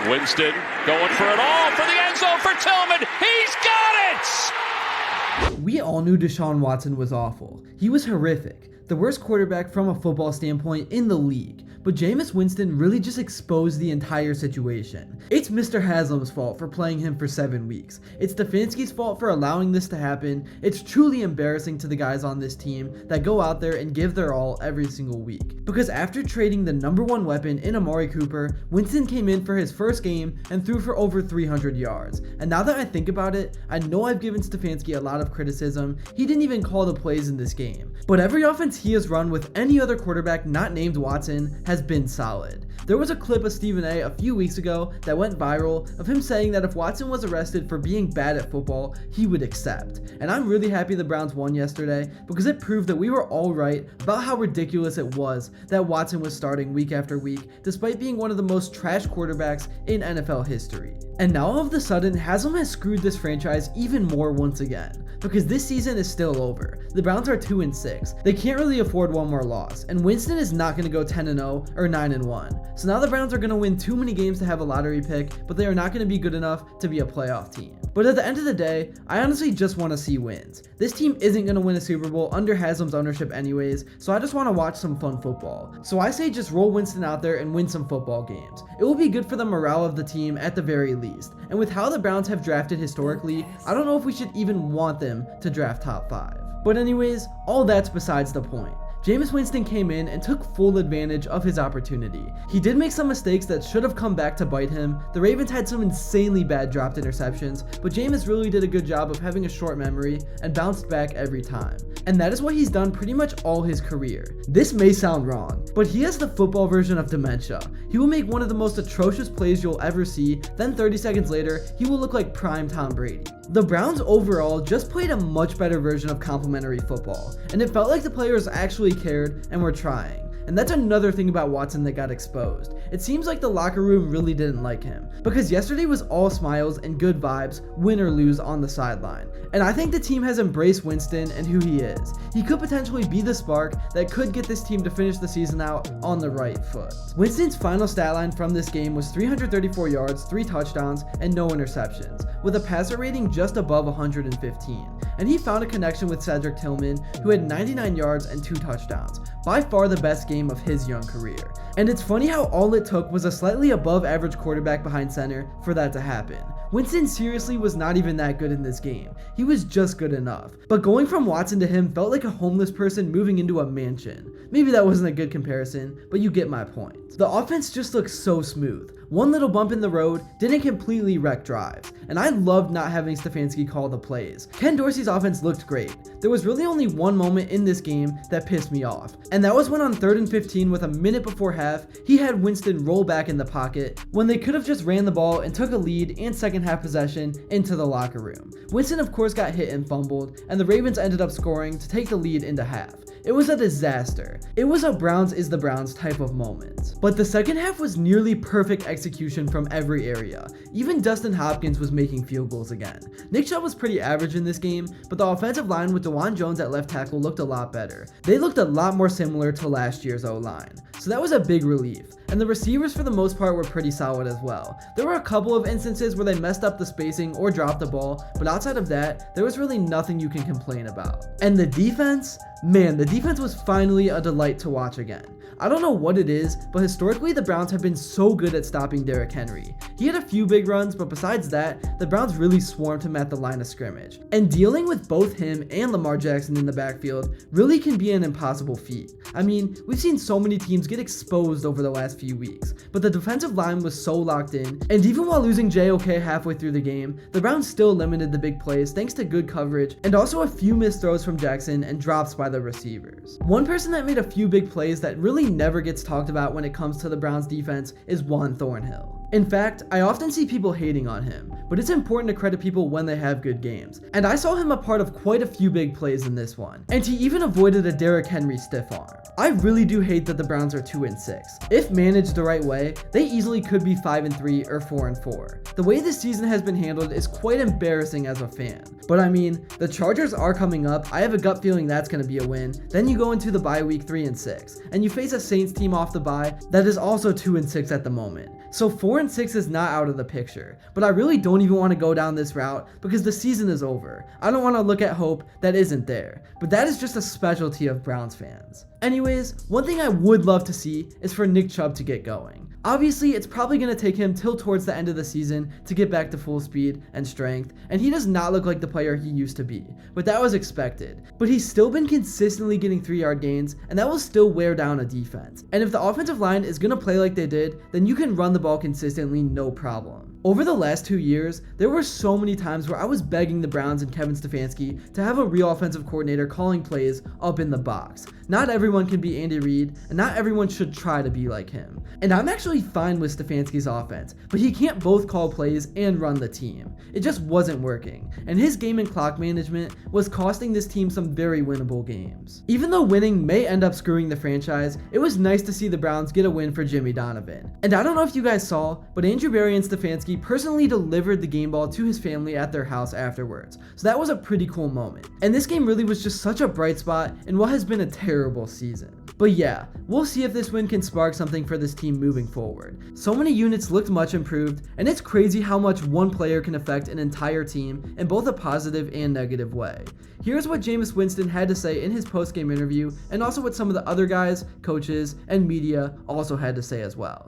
Winston going for it all for the end zone for Tillman. He's got it! We all knew Deshaun Watson was awful. He was horrific. The worst quarterback from a football standpoint in the league. But Jameis Winston really just exposed the entire situation. It's Mr. Haslam's fault for playing him for 7 weeks. It's Stefanski's fault for allowing this to happen. It's truly embarrassing to the guys on this team that go out there and give their all every single week. Because after trading the #1 weapon in Amari Cooper, Winston came in for his first game and threw for over 300 yards. And now that I think about it, I know I've given Stefanski a lot of criticism. He didn't even call the plays in this game. But every offense he has run with any other quarterback not named Watson has been solid. There was a clip of Stephen A few weeks ago that went viral of him saying that if Watson was arrested for being bad at football, he would accept. And I'm really happy the Browns won yesterday because it proved that we were all right about how ridiculous it was that Watson was starting week after week despite being one of the most trash quarterbacks in NFL history. And now all of a sudden, Haslam has screwed this franchise even more once again. Because this season is still over. The Browns are 2-6. They can't really afford one more loss, and Winston is not going to go 10-0 or 9-1. So now the Browns are going to win too many games to have a lottery pick, but they are not going to be good enough to be a playoff team. But at the end of the day, I honestly just want to see wins. This team isn't going to win a Super Bowl under Haslam's ownership anyways, so I just want to watch some fun football. So I say just roll Winston out there and win some football games. It will be good for the morale of the team at the very least. And with how the Browns have drafted historically, I don't know if we should even want them to draft top 5. But anyways, all that's besides the point. Jameis Winston came in and took full advantage of his opportunity. He did make some mistakes that should have come back to bite him. The Ravens had some insanely bad dropped interceptions, but Jameis really did a good job of having a short memory and bounced back every time. And that is what he's done pretty much all his career. This may sound wrong, but he has the football version of dementia. He will make one of the most atrocious plays you'll ever see, then 30 seconds later, he will look like prime Tom Brady. The Browns overall just played a much better version of complementary football, and it felt like the players actually cared and were trying. And that's another thing about Watson that got exposed. It seems like the locker room really didn't like him, because yesterday was all smiles and good vibes, win or lose on the sideline. And I think the team has embraced Winston and who he is. He could potentially be the spark that could get this team to finish the season out on the right foot. Winston's final stat line from this game was 334 yards, 3 touchdowns, and no interceptions, with a passer rating just above 115. And he found a connection with Cedric Tillman, who had 99 yards and 2 touchdowns, by far the best game of his young career. And it's funny how all it took was a slightly above average quarterback behind center for that to happen. Winston seriously was not even that good in this game. He was just good enough. But going from Watson to him felt like a homeless person moving into a mansion. Maybe that wasn't a good comparison, but you get my point. The offense just looks so smooth. One little bump in the road didn't completely wreck drives, and I loved not having Stefanski call the plays. Ken Dorsey's offense looked great. There was really only one moment in this game that pissed me off, and that was when on 3rd and 15 with a minute before half, he had Winston roll back in the pocket when they could have just ran the ball and took a lead and second half possession into the locker room. Winston of course got hit and fumbled, and the Ravens ended up scoring to take the lead into half. It was a disaster. It was a Browns is the Browns type of moment. But the second half was nearly perfect execution from every area. Even Dustin Hopkins was making field goals again. Nick Chubb was pretty average in this game, but the offensive line with DeJuan Jones at left tackle looked a lot better. They looked a lot more similar to last year's O-line. So that was a big relief. And the receivers for the most part were pretty solid as well. There were a couple of instances where they messed up the spacing or dropped the ball, but outside of that, there was really nothing you can complain about. And the defense? Man, the defense was finally a delight to watch again. I don't know what it is, but historically the Browns have been so good at stopping Derrick Henry. He had a few big runs, but besides that, the Browns really swarmed him at the line of scrimmage. And dealing with both him and Lamar Jackson in the backfield really can be an impossible feat. I mean, we've seen so many teams get exposed over the last few weeks, but the defensive line was so locked in, and even while losing JOK halfway through the game, the Browns still limited the big plays thanks to good coverage and also a few missed throws from Jackson and drops by the receivers. One person that made a few big plays that really never gets talked about when it comes to the Browns defense is Juan Thornhill. In fact, I often see people hating on him, but it's important to credit people when they have good games. And I saw him a part of quite a few big plays in this one, and he even avoided a Derrick Henry stiff arm. I really do hate that the Browns are 2-6. If managed the right way, they easily could be 5-3 or 4-4. The way this season has been handled is quite embarrassing as a fan. But I mean, the Chargers are coming up. I have a gut feeling that's going to be a win. Then you go into the bye week 3-6, and you face a Saints team off the bye that is also 2-6 at the moment. So 4 4-6 is not out of the picture, but I really don't even want to go down this route because the season is over. I don't want to look at hope that isn't there, but that is just a specialty of Browns fans. Anyways, one thing I would love to see is for Nick Chubb to get going. Obviously, it's probably going to take him till towards the end of the season to get back to full speed and strength, and he does not look like the player he used to be, but that was expected. But he's still been consistently getting 3-yard gains, and that will still wear down a defense. And if the offensive line is going to play like they did, then you can run the ball consistently, no problem. Over the last 2 years, there were so many times where I was begging the Browns and Kevin Stefanski to have a real offensive coordinator calling plays up in the box. Not everyone can be Andy Reid, and not everyone should try to be like him. And I'm actually fine with Stefanski's offense, but he can't both call plays and run the team. It just wasn't working, and his game and clock management was costing this team some very winnable games. Even though winning may end up screwing the franchise, it was nice to see the Browns get a win for Jimmy Donovan. And I don't know if you guys saw, but Andrew Berry and Stefanski personally delivered the game ball to his family at their house afterwards, so that was a pretty cool moment. And this game really was just such a bright spot in what has been a terrible season. But yeah, we'll see if this win can spark something for this team moving forward. So many units looked much improved, and it's crazy how much one player can affect an entire team in both a positive and negative way. Here's what Jameis Winston had to say in his post-game interview, and also what some of the other guys, coaches, and media also had to say as well.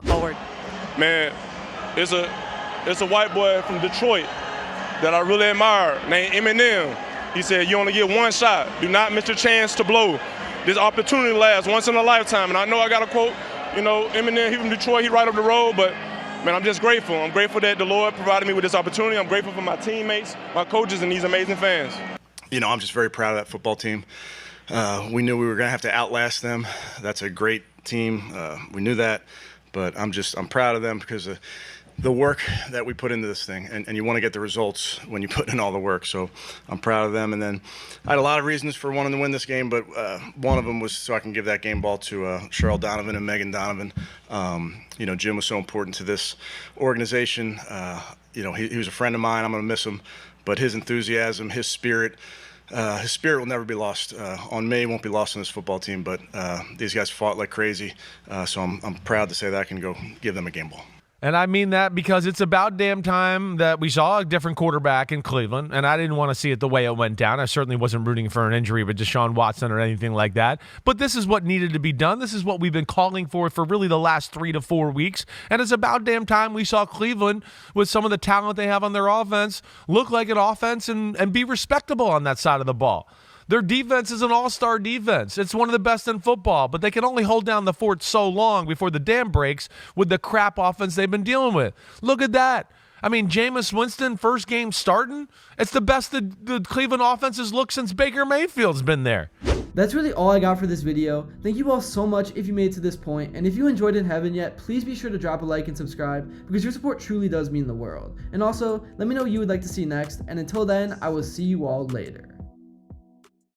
Man, it's a white boy from Detroit that I really admire named Eminem. He said, you only get one shot. Do not miss your chance to blow. This opportunity lasts once in a lifetime. And I know I got a quote, Eminem, he from Detroit, he right up the road, but man, I'm just grateful. I'm grateful that the Lord provided me with this opportunity. I'm grateful for my teammates, my coaches, and these amazing fans. I'm just very proud of that football team. We knew we were going to have to outlast them. That's a great team. We knew that, but I'm proud of them because of the work that we put into this thing, and you want to get the results when you put in all the work. So I'm proud of them. And then I had a lot of reasons for wanting to win this game, but one of them was so I can give that game ball to Cheryl Donovan and Megan Donovan. Jim was so important to this organization. He was a friend of mine. I'm going to miss him, but his enthusiasm, his spirit will never be lost on me, won't be lost on this football team, but these guys fought like crazy, so I'm proud to say that I can go give them a game ball. And I mean that because it's about damn time that we saw a different quarterback in Cleveland, and I didn't want to see it the way it went down. I certainly wasn't rooting for an injury with Deshaun Watson or anything like that, but this is what needed to be done. This is what we've been calling for really the last 3 to 4 weeks, and it's about damn time we saw Cleveland, with some of the talent they have on their offense, look like an offense and be respectable on that side of the ball. Their defense is an all-star defense. It's one of the best in football, but they can only hold down the fort so long before the dam breaks with the crap offense they've been dealing with. Look at that. I mean, Jameis Winston, first game starting, it's the best the Cleveland offense has looked since Baker Mayfield's been there. That's really all I got for this video. Thank you all so much if you made it to this point, and if you enjoyed it and haven't yet, please be sure to drop a like and subscribe, because your support truly does mean the world. And also, let me know what you would like to see next, and until then, I will see you all later.